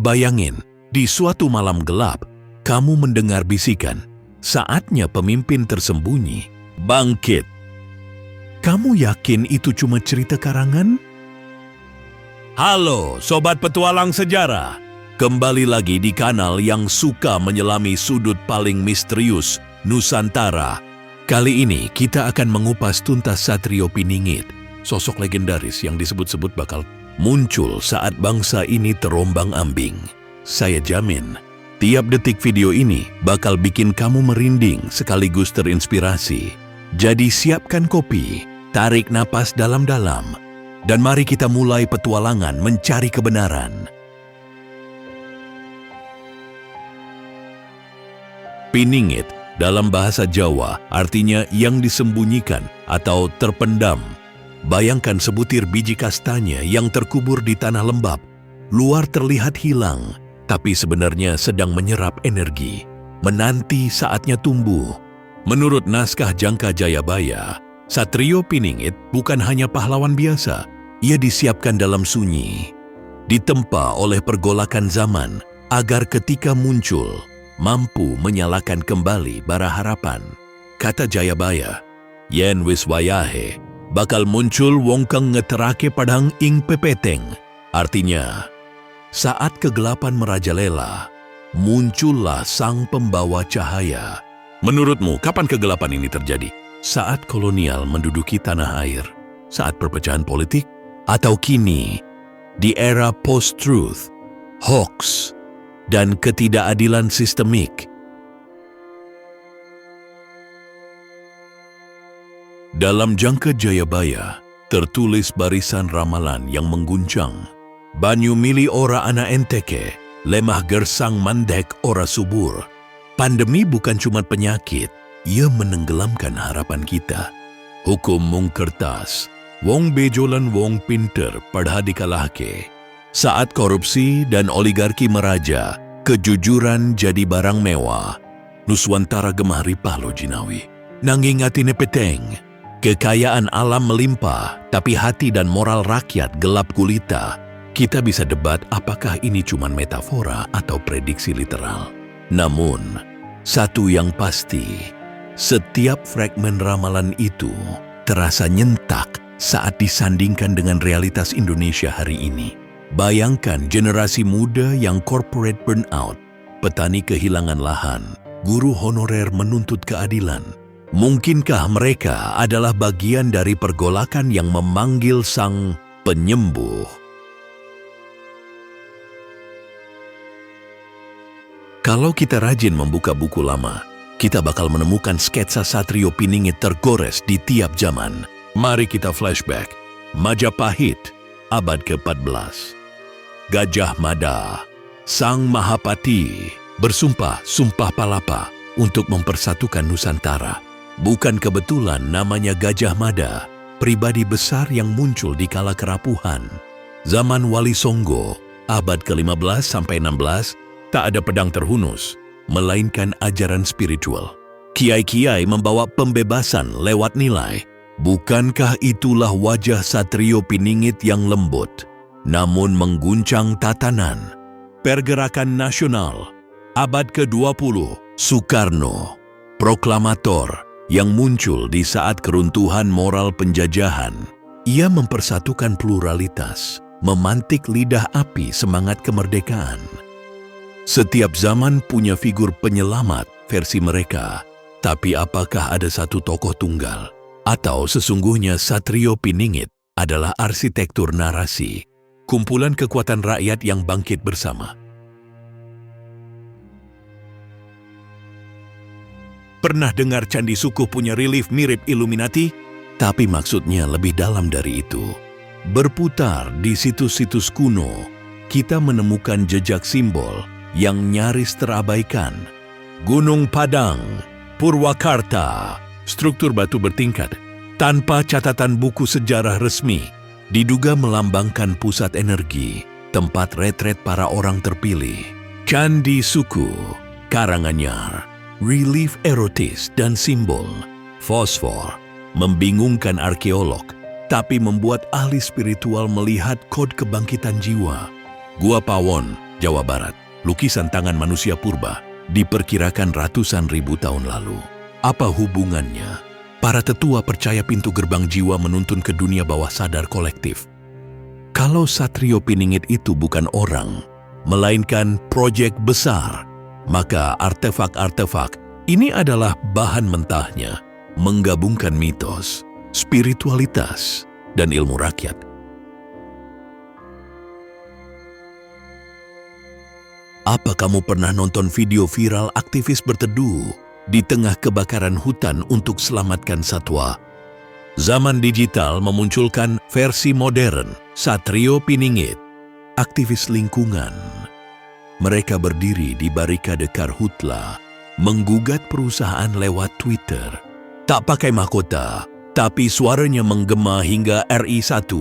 Bayangin, di suatu malam gelap, kamu mendengar bisikan, saatnya pemimpin tersembunyi bangkit. Kamu yakin itu cuma cerita karangan? Halo, Sobat Petualang Sejarah. Kembali lagi di kanal yang suka menyelami sudut paling misterius Nusantara. Kali ini kita akan mengupas tuntas Satrio Piningit, sosok legendaris yang disebut-sebut bakal muncul saat bangsa ini terombang-ambing. Saya jamin, tiap detik video ini bakal bikin kamu merinding sekaligus terinspirasi. Jadi siapkan kopi, tarik napas dalam-dalam, dan mari kita mulai petualangan mencari kebenaran. Piningit dalam bahasa Jawa artinya yang disembunyikan atau terpendam. Bayangkan sebutir biji kastanya yang terkubur di tanah lembab. Luar terlihat hilang, tapi sebenarnya sedang menyerap energi, menanti saatnya tumbuh. Menurut naskah Jangka Jayabaya, Satrio Piningit bukan hanya pahlawan biasa. Ia disiapkan dalam sunyi, ditempa oleh pergolakan zaman agar ketika muncul, mampu menyalakan kembali bara harapan. Kata Jayabaya, yen wis wayahe, bakal muncul wong kang ngeterake padang ing pepeteng. Artinya, saat kegelapan merajalela, muncullah sang pembawa cahaya. Menurutmu, kapan kegelapan ini terjadi? Saat kolonial menduduki tanah air? Saat perpecahan politik? Atau kini, di era post-truth, hoax, dan ketidakadilan sistemik? Dalam Jangka Jayabaya, tertulis barisan ramalan yang mengguncang. Banyu mili ora ana enteke, lemah gersang mandek ora subur. Pandemi bukan cuma penyakit, ia menenggelamkan harapan kita. Hukum mung kertas, wong bejolan wong pinter padha dikalahke. Saat korupsi dan oligarki meraja, kejujuran jadi barang mewah. Nuswantara gemah ripah lo jinawi. Nanging atine peteng, kekayaan alam melimpah, tapi hati dan moral rakyat gelap gulita. Kita bisa debat apakah ini cuma metafora atau prediksi literal. Namun, satu yang pasti, setiap fragmen ramalan itu terasa nyentak saat disandingkan dengan realitas Indonesia hari ini. Bayangkan generasi muda yang corporate burnout, petani kehilangan lahan, guru honorer menuntut keadilan. Mungkinkah mereka adalah bagian dari pergolakan yang memanggil sang penyembuh? Kalau kita rajin membuka buku lama, kita bakal menemukan sketsa Satrio Piningit tergores di tiap zaman. Mari kita flashback. Majapahit, abad ke-14. Gajah Mada, sang Mahapati, bersumpah sumpah palapa untuk mempersatukan Nusantara. Bukan kebetulan namanya Gajah Mada, pribadi besar yang muncul di kala kerapuhan. Zaman Wali Songo, abad ke-15 sampai 16, tak ada pedang terhunus, melainkan ajaran spiritual. Kiai-kiai membawa pembebasan lewat nilai. Bukankah itulah wajah Satrio Piningit yang lembut, namun mengguncang tatanan? Pergerakan nasional, abad ke-20, Soekarno, proklamator yang muncul di saat keruntuhan moral penjajahan. Ia mempersatukan pluralitas, memantik lidah api semangat kemerdekaan. Setiap zaman punya figur penyelamat versi mereka, tapi apakah ada satu tokoh tunggal? Atau sesungguhnya Satrio Piningit adalah arsitektur narasi, kumpulan kekuatan rakyat yang bangkit bersama? Pernah dengar Candi Sukuh punya relief mirip Illuminati? Tapi maksudnya lebih dalam dari itu. Berputar di situs-situs kuno, kita menemukan jejak simbol yang nyaris terabaikan. Gunung Padang, Purwakarta, struktur batu bertingkat, tanpa catatan buku sejarah resmi, diduga melambangkan pusat energi, tempat retret para orang terpilih. Candi Sukuh, Karanganyar, relief erotis dan simbol, fosfor, membingungkan arkeolog, tapi membuat ahli spiritual melihat kode kebangkitan jiwa. Gua Pawon, Jawa Barat, lukisan tangan manusia purba diperkirakan ratusan ribu tahun lalu. Apa hubungannya? Para tetua percaya pintu gerbang jiwa menuntun ke dunia bawah sadar kolektif. Kalau Satrio Piningit itu bukan orang, melainkan proyek besar, maka artefak-artefak ini adalah bahan mentahnya, menggabungkan mitos, spiritualitas, dan ilmu rakyat. Apa kamu pernah nonton video viral aktivis berteduh di tengah kebakaran hutan untuk selamatkan satwa? Zaman digital memunculkan versi modern Satrio Piningit, aktivis lingkungan. Mereka berdiri di barikade Karhutla, menggugat perusahaan lewat Twitter. Tak pakai mahkota, tapi suaranya menggema hingga RI1.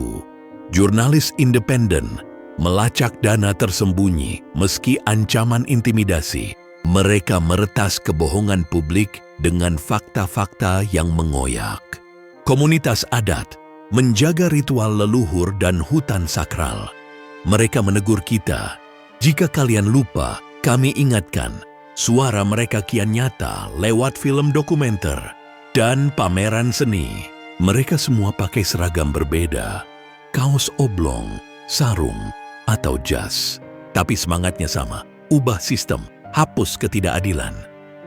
Jurnalis independen melacak dana tersembunyi meski ancaman intimidasi. Mereka meretas kebohongan publik dengan fakta-fakta yang mengoyak. Komunitas adat menjaga ritual leluhur dan hutan sakral. Mereka menegur kita, jika kalian lupa, kami ingatkan, suara mereka kian nyata lewat film dokumenter dan pameran seni. Mereka semua pakai seragam berbeda, kaos oblong, sarung, atau jas. Tapi semangatnya sama, ubah sistem, hapus ketidakadilan.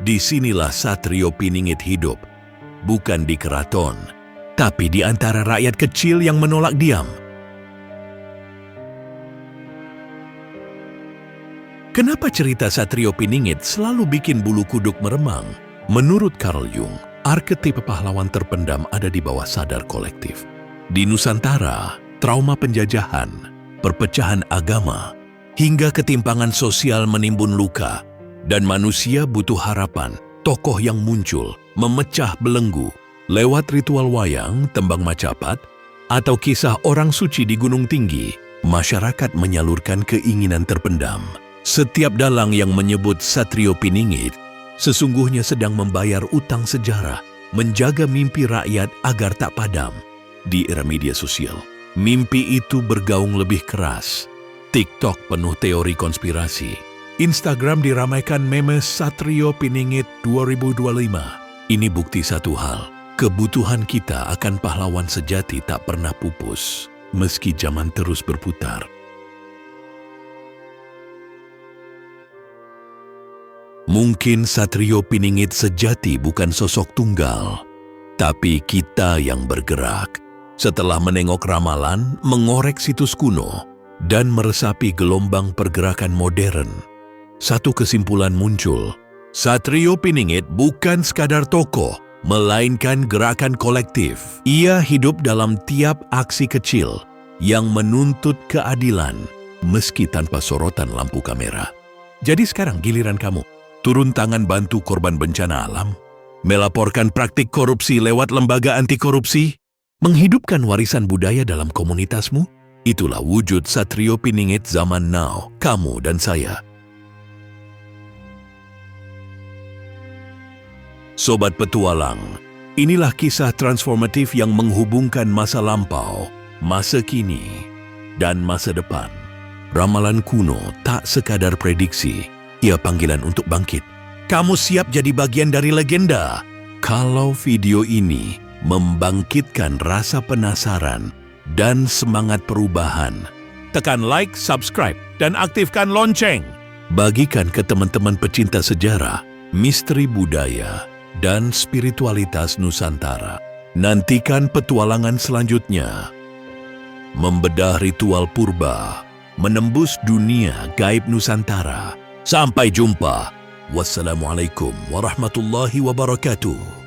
Disinilah Satrio Piningit hidup, bukan di keraton, tapi di antara rakyat kecil yang menolak diam. Kenapa cerita Satrio Piningit selalu bikin bulu kuduk meremang? Menurut Carl Jung, arketip pahlawan terpendam ada di bawah sadar kolektif. Di Nusantara, trauma penjajahan, perpecahan agama, hingga ketimpangan sosial menimbun luka, dan manusia butuh harapan, tokoh yang muncul, memecah belenggu, lewat ritual wayang, tembang Macapat, atau kisah orang suci di Gunung Tinggi. Masyarakat menyalurkan keinginan terpendam. Setiap dalang yang menyebut Satrio Piningit sesungguhnya sedang membayar utang sejarah, menjaga mimpi rakyat agar tak padam. Di era media sosial, mimpi itu bergaung lebih keras. TikTok penuh teori konspirasi. Instagram diramaikan meme Satrio Piningit 2025. Ini bukti satu hal, kebutuhan kita akan pahlawan sejati tak pernah pupus, meski zaman terus berputar. Mungkin Satrio Piningit sejati bukan sosok tunggal, tapi kita yang bergerak. Setelah menengok ramalan, mengorek situs kuno, dan meresapi gelombang pergerakan modern, satu kesimpulan muncul. Satrio Piningit bukan sekadar tokoh, melainkan gerakan kolektif. Ia hidup dalam tiap aksi kecil yang menuntut keadilan, meski tanpa sorotan lampu kamera. Jadi sekarang giliran kamu, turun tangan bantu korban bencana alam, melaporkan praktik korupsi lewat lembaga anti korupsi, menghidupkan warisan budaya dalam komunitasmu. Itulah wujud Satrio Piningit zaman now, kamu dan saya. Sobat Petualang, inilah kisah transformatif yang menghubungkan masa lampau, masa kini, dan masa depan. Ramalan kuno tak sekadar prediksi, ia panggilan untuk bangkit. Kamu siap jadi bagian dari legenda? Kalau video ini membangkitkan rasa penasaran dan semangat perubahan, tekan like, subscribe, dan aktifkan lonceng. Bagikan ke teman-teman pecinta sejarah, misteri budaya, dan spiritualitas Nusantara. Nantikan petualangan selanjutnya. Membedah ritual purba, menembus dunia gaib Nusantara. Sampai jumpa. Wassalamualaikum warahmatullahi wabarakatuh.